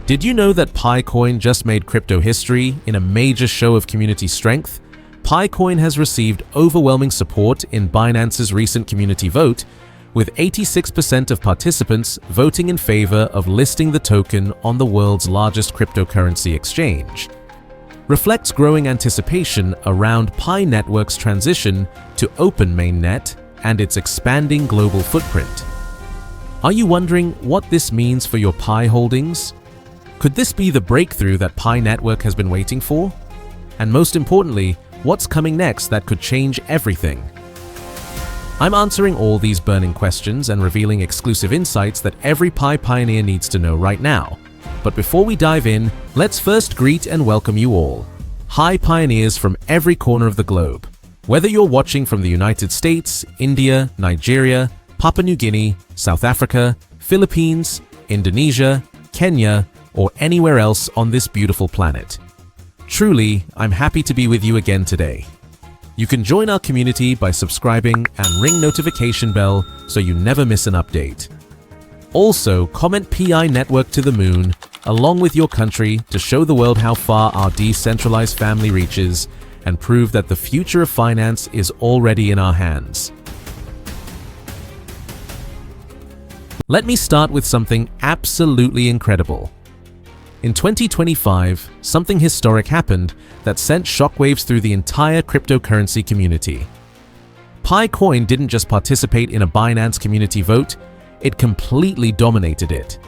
Did you know that PiCoin just made crypto history in a major show of community strength? PiCoin has received overwhelming support in Binance's recent community vote, with 86% of participants voting in favor of listing the token on the world's largest cryptocurrency exchange. Reflects growing anticipation around Pi Network's transition to open mainnet and its expanding global footprint. Are you wondering what this means for your Pi holdings? Could this be the breakthrough that Pi Network has been waiting for? And most importantly, what's coming next that could change everything? I'm answering all these burning questions and revealing exclusive insights that every Pi pioneer needs to know right now. But before we dive in, let's first greet and welcome you all. Hi pioneers from every corner of the globe. Whether you're watching from the United States, India, Nigeria, Papua New Guinea, South Africa, Philippines, Indonesia, Kenya, or anywhere else on this beautiful planet. Truly, I'm happy to be with you again today. You can join our community by subscribing and ring notification bell so you never miss an update. Also, comment PI Network to the moon, along with your country, to show the world how far our decentralized family reaches and prove that the future of finance is already in our hands. Let me start with something absolutely incredible. In 2025, something historic happened that sent shockwaves through the entire cryptocurrency community. PiCoin didn't just participate in a Binance community vote, it completely dominated it.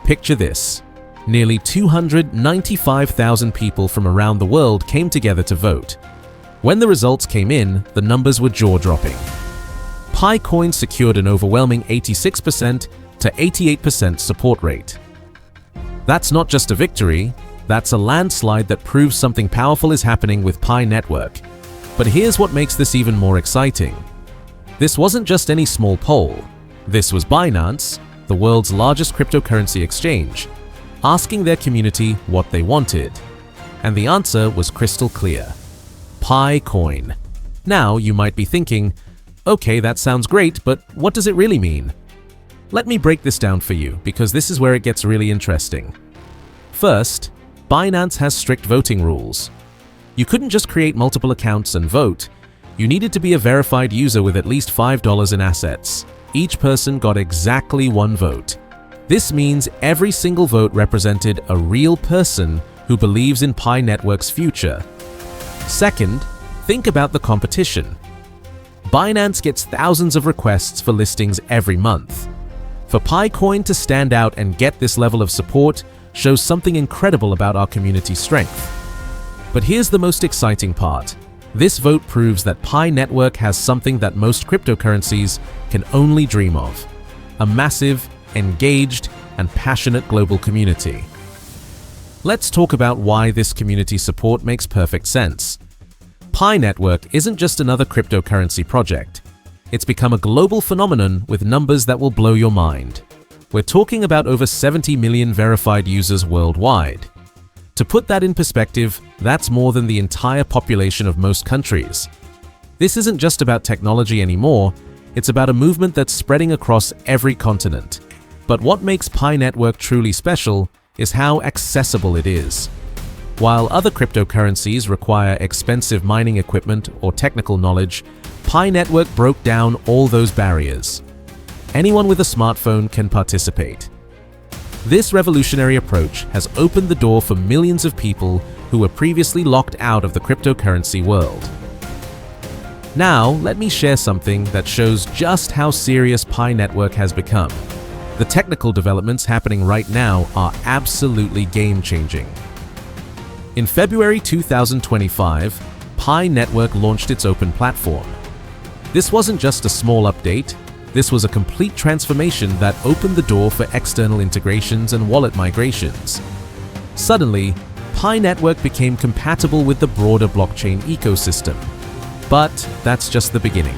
Picture this. Nearly 295,000 people from around the world came together to vote. When the results came in, the numbers were jaw-dropping. PiCoin secured an overwhelming 86% to 88% support rate. That's not just a victory, that's a landslide that proves something powerful is happening with Pi Network. But here's what makes this even more exciting. This wasn't just any small poll. This was Binance, the world's largest cryptocurrency exchange, asking their community what they wanted. And the answer was crystal clear. PiCoin. Now you might be thinking, okay, that sounds great, but what does it really mean? Let me break this down for you, because this is where it gets really interesting. First, Binance has strict voting rules. You couldn't just create multiple accounts and vote. You needed to be a verified user with at least $5 in assets. Each person got exactly one vote. This means every single vote represented a real person who believes in Pi Network's future. Second, think about the competition. Binance gets thousands of requests for listings every month. For PiCoin to stand out and get this level of support shows something incredible about our community strength. But here's the most exciting part. This vote proves that Pi Network has something that most cryptocurrencies can only dream of: a massive, engaged, and passionate global community. Let's talk about why this community support makes perfect sense. Pi Network isn't just another cryptocurrency project. It's become a global phenomenon with numbers that will blow your mind. We're talking about over 70 million verified users worldwide. To put that in perspective, that's more than the entire population of most countries. This isn't just about technology anymore, it's about a movement that's spreading across every continent. But what makes Pi Network truly special is how accessible it is. While other cryptocurrencies require expensive mining equipment or technical knowledge, Pi Network broke down all those barriers. Anyone with a smartphone can participate. This revolutionary approach has opened the door for millions of people who were previously locked out of the cryptocurrency world. Now, let me share something that shows just how serious Pi Network has become. The technical developments happening right now are absolutely game-changing. In February 2025, Pi Network launched its open platform. This wasn't just a small update, this was a complete transformation that opened the door for external integrations and wallet migrations. Suddenly, Pi Network became compatible with the broader blockchain ecosystem. But that's just the beginning.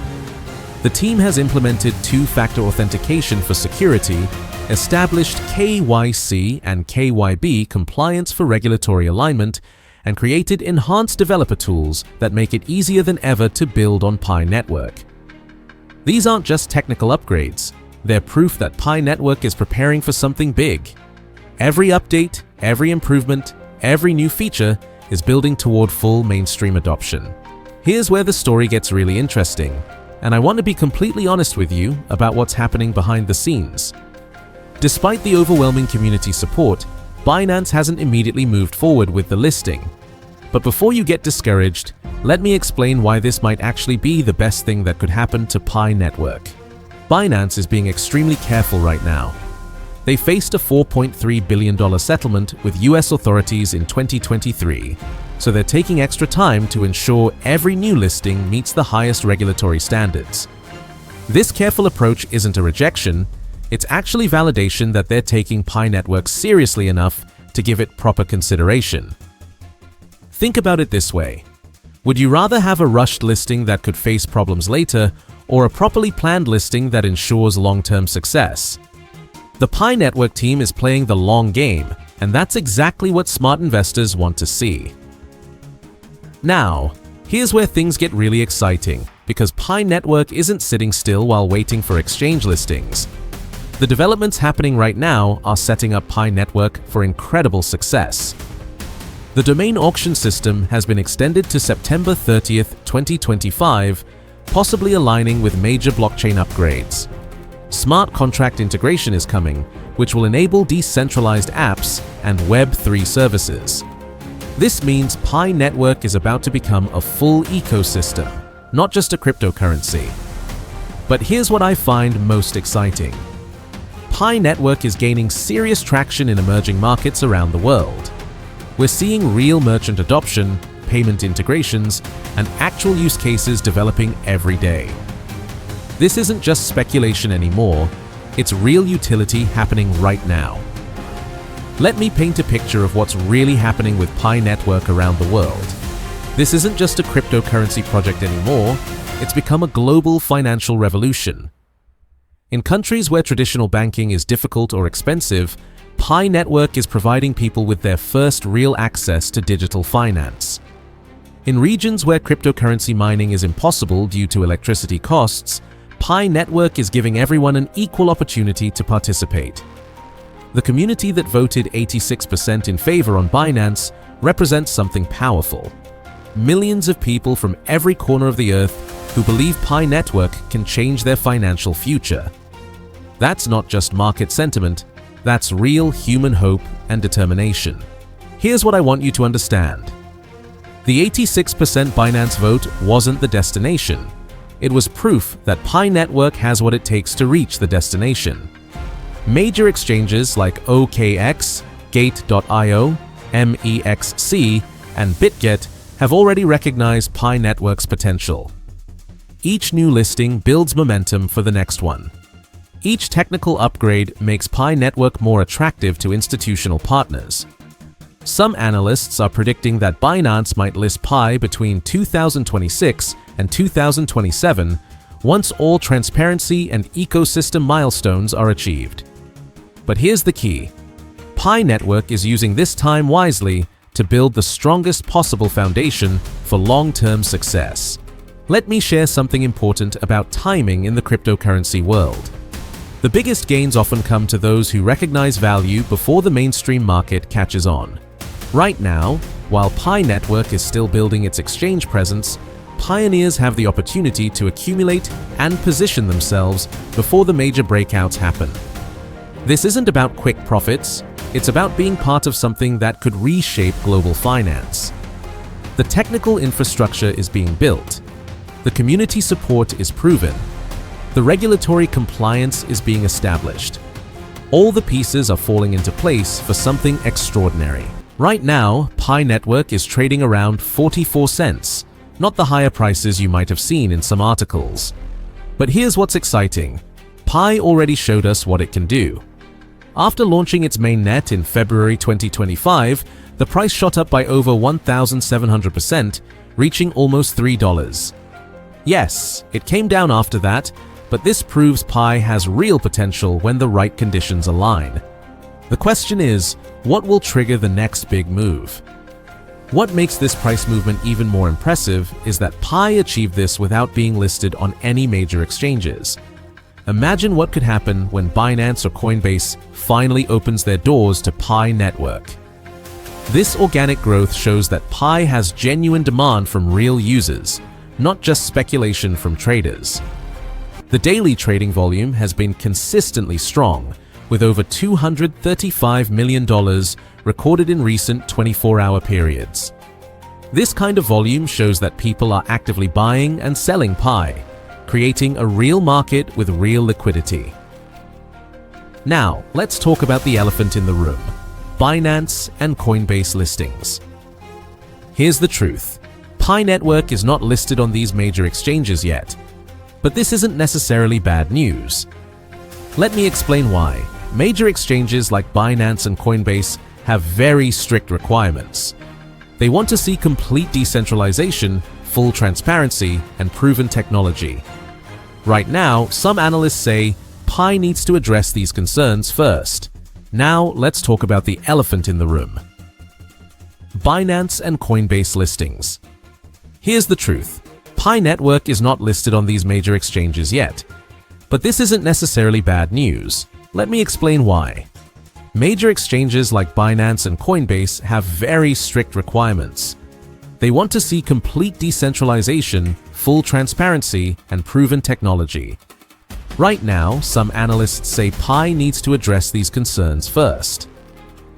The team has implemented two-factor authentication for security, established KYC and KYB compliance for regulatory alignment, and created enhanced developer tools that make it easier than ever to build on Pi Network. These aren't just technical upgrades, they're proof that Pi Network is preparing for something big. Every update, every improvement, every new feature is building toward full mainstream adoption. Here's where the story gets really interesting, and I want to be completely honest with you about what's happening behind the scenes. Despite the overwhelming community support, Binance hasn't immediately moved forward with the listing. But before you get discouraged, let me explain why this might actually be the best thing that could happen to Pi Network. Binance is being extremely careful right now. They faced a $4.3 billion settlement with US authorities in 2023, so they're taking extra time to ensure every new listing meets the highest regulatory standards. This careful approach isn't a rejection, it's actually validation that they're taking Pi Network seriously enough to give it proper consideration. Think about it this way. Would you rather have a rushed listing that could face problems later, or a properly planned listing that ensures long-term success? The Pi Network team is playing the long game, and that's exactly what smart investors want to see. Now, here's where things get really exciting, because Pi Network isn't sitting still while waiting for exchange listings. The developments happening right now are setting up Pi Network for incredible success. The domain auction system has been extended to September 30th, 2025, possibly aligning with major blockchain upgrades. Smart contract integration is coming, which will enable decentralized apps and Web3 services. This means Pi Network is about to become a full ecosystem, not just a cryptocurrency. But here's what I find most exciting. Pi Network is gaining serious traction in emerging markets around the world. We're seeing real merchant adoption, payment integrations, and actual use cases developing every day. This isn't just speculation anymore, it's real utility happening right now. Let me paint a picture of what's really happening with Pi Network around the world. This isn't just a cryptocurrency project anymore, it's become a global financial revolution. In countries where traditional banking is difficult or expensive, Pi Network is providing people with their first real access to digital finance. In regions where cryptocurrency mining is impossible due to electricity costs, Pi Network is giving everyone an equal opportunity to participate. The community that voted 86% in favor on Binance represents something powerful. Millions of people from every corner of the earth who believe Pi Network can change their financial future. That's not just market sentiment, that's real human hope and determination. Here's what I want you to understand. The 86% Binance vote wasn't the destination. It was proof that Pi Network has what it takes to reach the destination. Major exchanges like OKX, Gate.io, MEXC, and BitGet have already recognized Pi Network's potential. Each new listing builds momentum for the next one. Each technical upgrade makes Pi Network more attractive to institutional partners. Some analysts are predicting that Binance might list Pi between 2026 and 2027 once all transparency and ecosystem milestones are achieved. But here's the key. Pi Network is using this time wisely to build the strongest possible foundation for long-term success. Let me share something important about timing in the cryptocurrency world. The biggest gains often come to those who recognize value before the mainstream market catches on. Right now, while Pi Network is still building its exchange presence, pioneers have the opportunity to accumulate and position themselves before the major breakouts happen. This isn't about quick profits, it's about being part of something that could reshape global finance. The technical infrastructure is being built. The community support is proven. The regulatory compliance is being established. All the pieces are falling into place for something extraordinary. Right now, Pi Network is trading around 44 cents, not the higher prices you might have seen in some articles. But here's what's exciting. Pi already showed us what it can do. After launching its mainnet in February 2025, the price shot up by over 1,700%, reaching almost $3. Yes, it came down after that, but this proves Pi has real potential when the right conditions align. The question is, what will trigger the next big move? What makes this price movement even more impressive is that Pi achieved this without being listed on any major exchanges. Imagine what could happen when Binance or Coinbase finally opens their doors to Pi Network. This organic growth shows that Pi has genuine demand from real users, not just speculation from traders. The daily trading volume has been consistently strong, with over $235 million recorded in recent 24-hour periods. This kind of volume shows that people are actively buying and selling Pi, creating a real market with real liquidity. Now, let's talk about the elephant in the room: Binance and Coinbase listings. Here's the truth. Pi Network is not listed on these major exchanges yet, but this isn't necessarily bad news. Let me explain why. Major exchanges like Binance and Coinbase have very strict requirements. They want to see complete decentralization, full transparency, and proven technology. Right now, some analysts say Pi needs to address these concerns first. Now, let's talk about the elephant in the room: Binance and Coinbase listings. Here's the truth. Pi Network is not listed on these major exchanges yet, but this isn't necessarily bad news. Let me explain why. Major exchanges like Binance and Coinbase have very strict requirements. They want to see complete decentralization, full transparency, and proven technology. Right now, some analysts say Pi needs to address these concerns first.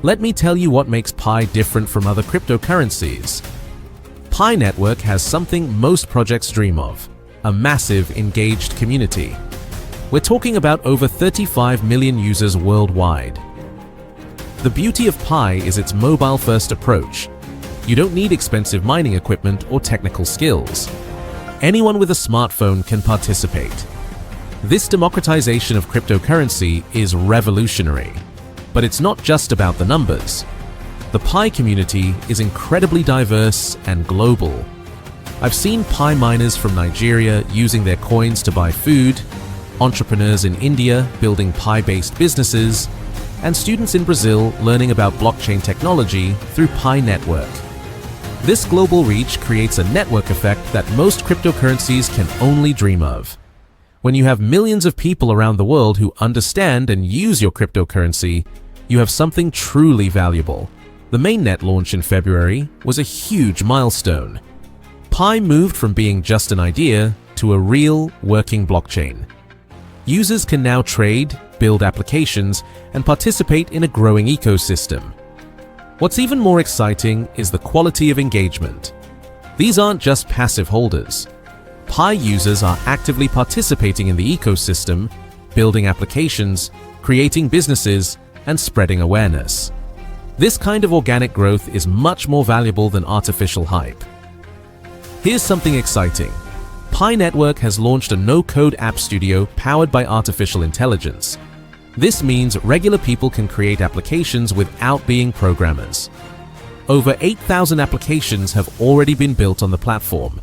Let me tell you what makes Pi different from other cryptocurrencies. Pi Network has something most projects dream of: a massive, engaged community. We're talking about over 35 million users worldwide. The beauty of Pi is its mobile-first approach. You don't need expensive mining equipment or technical skills. Anyone with a smartphone can participate. This democratization of cryptocurrency is revolutionary. But it's not just about the numbers. The Pi community is incredibly diverse and global. I've seen Pi miners from Nigeria using their coins to buy food, entrepreneurs in India building Pi-based businesses, and students in Brazil learning about blockchain technology through Pi Network. This global reach creates a network effect that most cryptocurrencies can only dream of. When you have millions of people around the world who understand and use your cryptocurrency, you have something truly valuable. The mainnet launch in February was a huge milestone. Pi moved from being just an idea to a real, working blockchain. Users can now trade, build applications, and participate in a growing ecosystem. What's even more exciting is the quality of engagement. These aren't just passive holders. Pi users are actively participating in the ecosystem, building applications, creating businesses, and spreading awareness. This kind of organic growth is much more valuable than artificial hype. Here's something exciting. Pi Network has launched a no-code app studio powered by artificial intelligence. This means regular people can create applications without being programmers. Over 8,000 applications have already been built on the platform.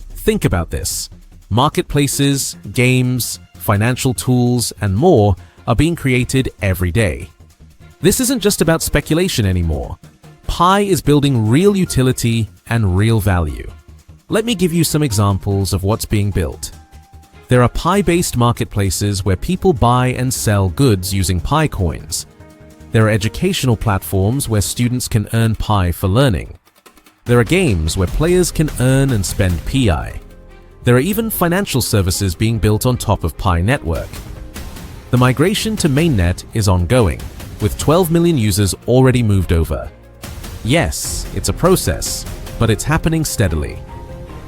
Think about this. Marketplaces, games, financial tools, and more are being created every day. This isn't just about speculation anymore. Pi is building real utility and real value. Let me give you some examples of what's being built. There are Pi-based marketplaces where people buy and sell goods using PiCoins. There are educational platforms where students can earn Pi for learning. There are games where players can earn and spend Pi. There are even financial services being built on top of Pi Network. The migration to mainnet is ongoing, with 12 million users already moved over. Yes, it's a process, but it's happening steadily.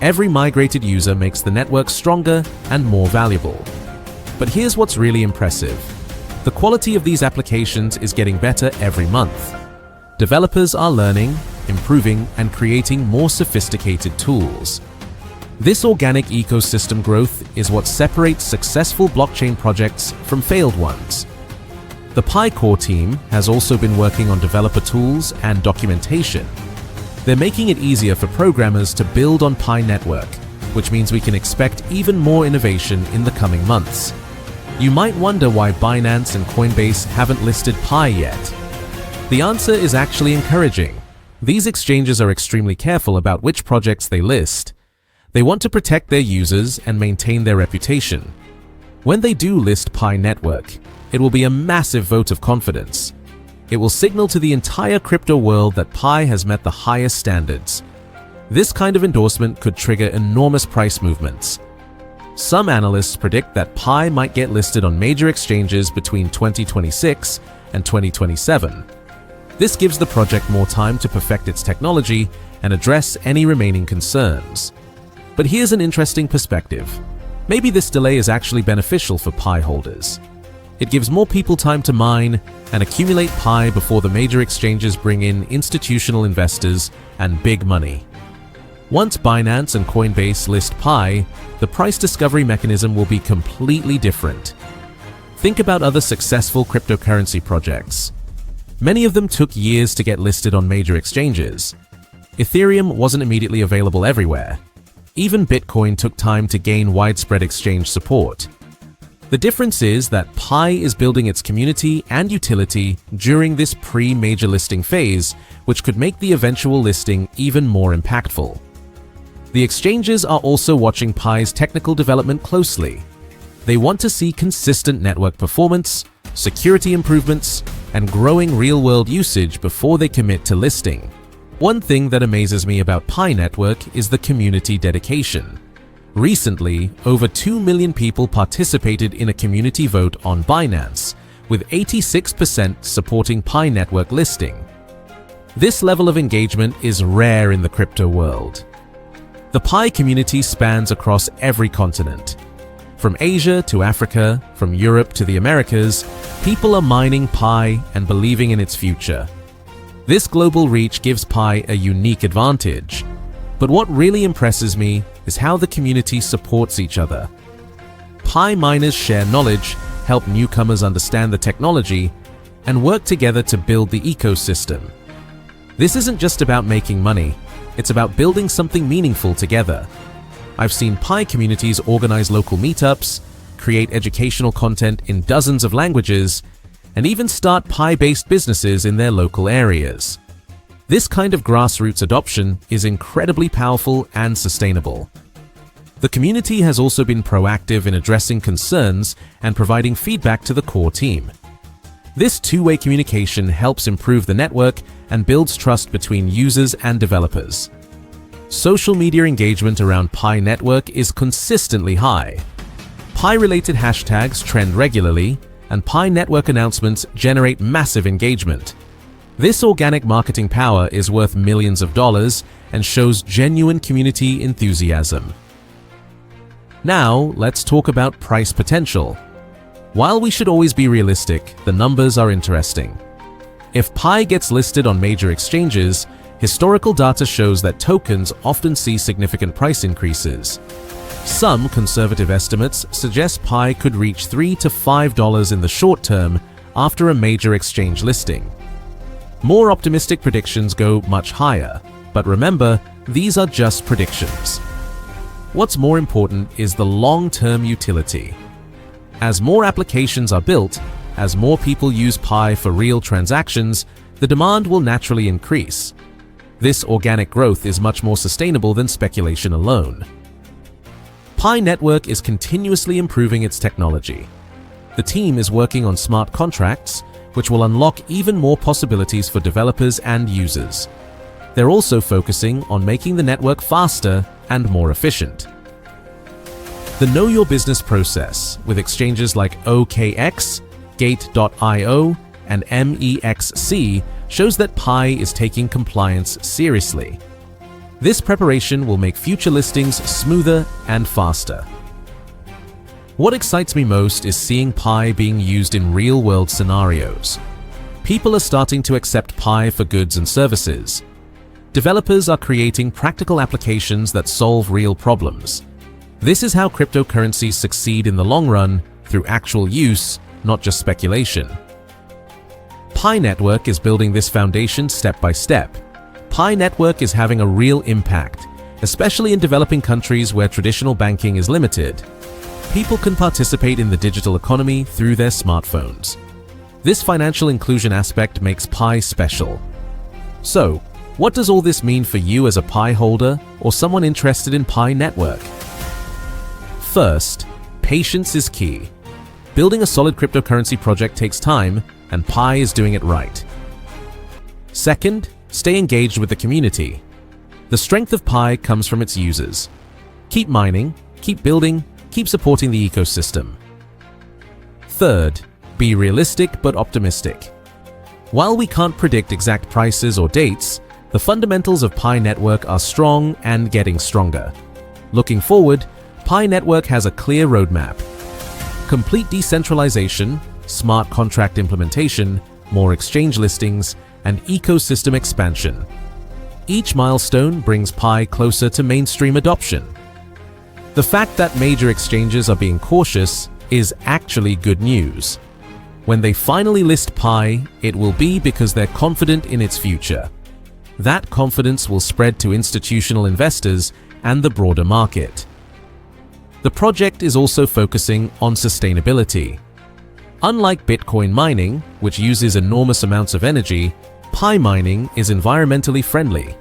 Every migrated user makes the network stronger and more valuable. But here's what's really impressive. The quality of these applications is getting better every month. Developers are learning, improving, and creating more sophisticated tools. This organic ecosystem growth is what separates successful blockchain projects from failed ones. The PiCore team has also been working on developer tools and documentation. They're making it easier for programmers to build on Pi Network, which means we can expect even more innovation in the coming months. You might wonder why Binance and Coinbase haven't listed Pi yet. The answer is actually encouraging. These exchanges are extremely careful about which projects they list. They want to protect their users and maintain their reputation. When they do list Pi Network, it will be a massive vote of confidence. It will signal to the entire crypto world that Pi has met the highest standards. This kind of endorsement could trigger enormous price movements. Some analysts predict that Pi might get listed on major exchanges between 2026 and 2027. This gives the project more time to perfect its technology and address any remaining concerns. But here's an interesting perspective. Maybe this delay is actually beneficial for Pi holders. It gives more people time to mine and accumulate Pi before the major exchanges bring in institutional investors and big money. Once Binance and Coinbase list Pi, the price discovery mechanism will be completely different. Think about other successful cryptocurrency projects. Many of them took years to get listed on major exchanges. Ethereum wasn't immediately available everywhere. Even Bitcoin took time to gain widespread exchange support. The difference is that Pi is building its community and utility during this pre-major listing phase, which could make the eventual listing even more impactful. The exchanges are also watching Pi's technical development closely. They want to see consistent network performance, security improvements, and growing real-world usage before they commit to listing. One thing that amazes me about Pi Network is the community dedication. Recently, over 2 million people participated in a community vote on Binance, with 86% supporting Pi Network listing. This level of engagement is rare in the crypto world. The Pi community spans across every continent. From Asia to Africa, from Europe to the Americas, people are mining Pi and believing in its future. This global reach gives Pi a unique advantage. But what really impresses me is how the community supports each other. Pi miners share knowledge, help newcomers understand the technology, and work together to build the ecosystem. This isn't just about making money, it's about building something meaningful together. I've seen Pi communities organize local meetups, create educational content in dozens of languages, and even start Pi-based businesses in their local areas. This kind of grassroots adoption is incredibly powerful and sustainable. The community has also been proactive in addressing concerns and providing feedback to the core team. This two-way communication helps improve the network and builds trust between users and developers. Social media engagement around Pi Network is consistently high. Pi-related hashtags trend regularly, and Pi Network announcements generate massive engagement. This organic marketing power is worth millions of dollars and shows genuine community enthusiasm. Now, let's talk about price potential. While we should always be realistic, the numbers are interesting. If Pi gets listed on major exchanges, historical data shows that tokens often see significant price increases. Some conservative estimates suggest Pi could reach $3 to $5 in the short term after a major exchange listing. More optimistic predictions go much higher, but remember, these are just predictions. What's more important is the long-term utility. As more applications are built, as more people use Pi for real transactions, the demand will naturally increase. This organic growth is much more sustainable than speculation alone. Pi Network is continuously improving its technology. The team is working on smart contracts, which will unlock even more possibilities for developers and users. They're also focusing on making the network faster and more efficient. The Know Your Business process, with exchanges like OKX, Gate.io, and MEXC, shows that Pi is taking compliance seriously. This preparation will make future listings smoother and faster. What excites me most is seeing Pi being used in real-world scenarios. People are starting to accept Pi for goods and services. Developers are creating practical applications that solve real problems. This is how cryptocurrencies succeed in the long run, through actual use, not just speculation. Pi Network is building this foundation step by step. Pi Network is having a real impact, especially in developing countries where traditional banking is limited. People can participate in the digital economy through their smartphones. This financial inclusion aspect makes Pi special. So, what does all this mean for you as a Pi holder or someone interested in Pi Network? First, patience is key. Building a solid cryptocurrency project takes time, and Pi is doing it right. Second, stay engaged with the community. The strength of Pi comes from its users. Keep mining, keep building, keep supporting the ecosystem. Third, be realistic but optimistic. While we can't predict exact prices or dates, the fundamentals of Pi Network are strong and getting stronger. Looking forward, Pi Network has a clear roadmap. Complete decentralization, smart contract implementation, more exchange listings, and ecosystem expansion. Each milestone brings Pi closer to mainstream adoption. The fact that major exchanges are being cautious is actually good news. When they finally list Pi, it will be because they're confident in its future. That confidence will spread to institutional investors and the broader market. The project is also focusing on sustainability. Unlike Bitcoin mining, which uses enormous amounts of energy, Pi mining is environmentally friendly.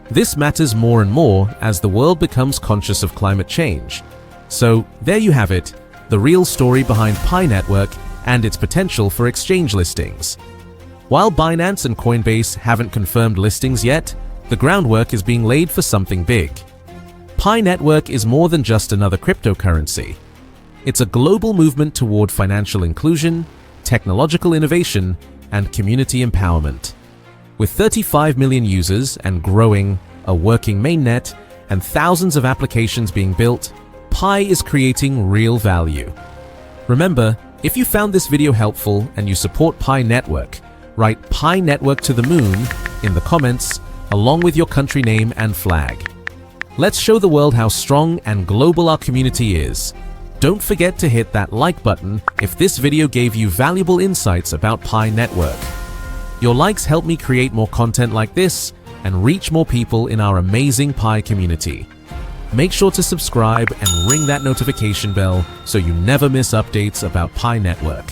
This matters more and more as the world becomes conscious of climate change. So, there you have it, the real story behind Pi Network and its potential for exchange listings. While Binance and Coinbase haven't confirmed listings yet, the groundwork is being laid for something big. Pi Network is more than just another cryptocurrency. It's a global movement toward financial inclusion, technological innovation, and community empowerment. With 35 million users and growing, a working mainnet, and thousands of applications being built, Pi is creating real value. Remember, if you found this video helpful and you support Pi Network, write Pi Network to the moon in the comments along with your country name and flag. Let's show the world how strong and global our community is. Don't forget to hit that like button if this video gave you valuable insights about Pi Network. Your likes help me create more content like this and reach more people in our amazing Pi community. Make sure to subscribe and ring that notification bell so you never miss updates about Pi Network.